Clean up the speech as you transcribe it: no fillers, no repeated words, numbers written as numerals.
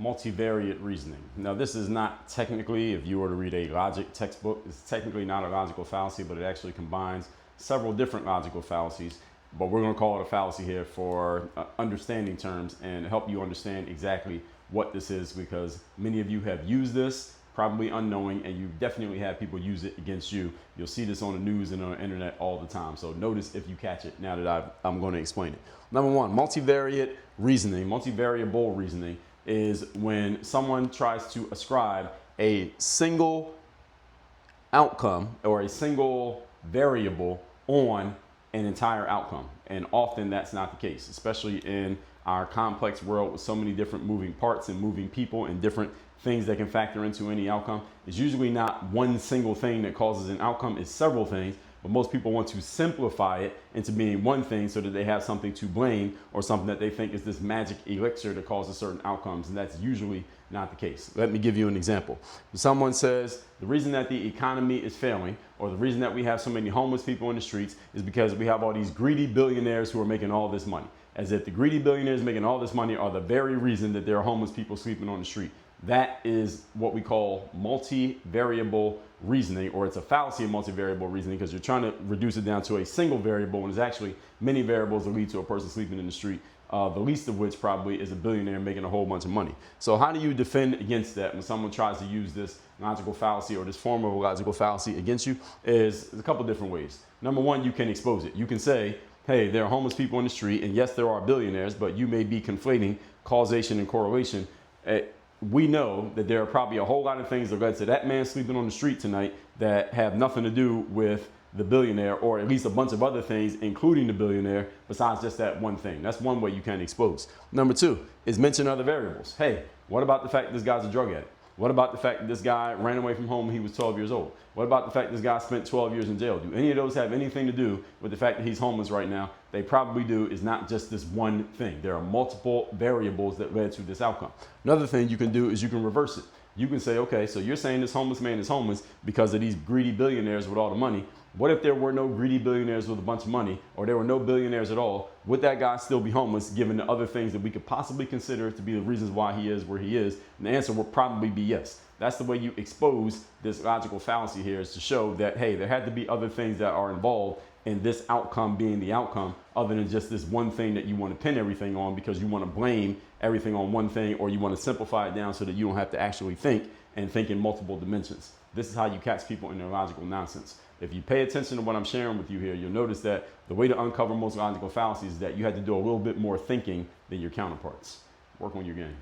multivariate reasoning. Now, this is not technically, if you were to read a logic textbook, it's technically not a logical fallacy, but it actually combines several different logical fallacies. But we're going to call it a fallacy here for understanding terms and help you understand exactly what this is, because many of you have used this, probably unknowing, and you definitely have people use it against you. You'll see this on the news and on the internet all the time. So notice if you catch it now that I'm going to explain it. Number one, multivariate reasoning, multivariable reasoning is when someone tries to ascribe a single outcome or a single variable on an entire outcome. And often that's not the case, especially in our complex world with so many different moving parts and moving people and different things that can factor into any outcome. It's usually not one single thing that causes an outcome, it's several things, but most people want to simplify it into being one thing so that they have something to blame or something that they think is this magic elixir that causes certain outcomes, and that's usually not the case. Let me give you an example. If someone says the reason that the economy is failing or the reason that we have so many homeless people in the streets is because we have all these greedy billionaires who are making all this money. As if the greedy billionaires making all this money are the very reason that there are homeless people sleeping on the street. That is what we call multivariable reasoning, or it's a fallacy of multivariable reasoning because you're trying to reduce it down to a single variable when there's actually many variables that lead to a person sleeping in the street, the least of which probably is a billionaire making a whole bunch of money. So how do you defend against that when someone tries to use this logical fallacy or this form of a logical fallacy against you? Is a couple different ways. Number one, you can expose it. You can say, hey, there are homeless people in the street, and yes, there are billionaires, but you may be conflating causation and correlation. We know that there are probably a whole lot of things that led to that man sleeping on the street tonight that have nothing to do with the billionaire, or at least a bunch of other things, including the billionaire, besides just that one thing. That's one way you can expose. Number two is mention other variables. Hey, what about the fact that this guy's a drug addict? What about the fact that this guy ran away from home when he was 12 years old? What about the fact that this guy spent 12 years in jail? Do any of those have anything to do with the fact that he's homeless right now? They probably do. Is not just this one thing. There are multiple variables that led to this outcome. Another thing you can do is you can reverse it. You can say, okay, so you're saying this homeless man is homeless because of these greedy billionaires with all the money. What if there were no greedy billionaires with a bunch of money, or there were no billionaires at all? Would that guy still be homeless given the other things that we could possibly consider to be the reasons why he is where he is? And the answer would probably be yes. That's the way you expose this logical fallacy here, is to show that, hey, there had to be other things that are involved in this outcome being the outcome, other than just this one thing that you want to pin everything on because you want to blame everything on one thing, or you want to simplify it down so that you don't have to actually think and think in multiple dimensions. This is how you catch people in their logical nonsense. If you pay attention to what I'm sharing with you here, you'll notice that the way to uncover most logical fallacies is that you had to do a little bit more thinking than your counterparts. Work on your game.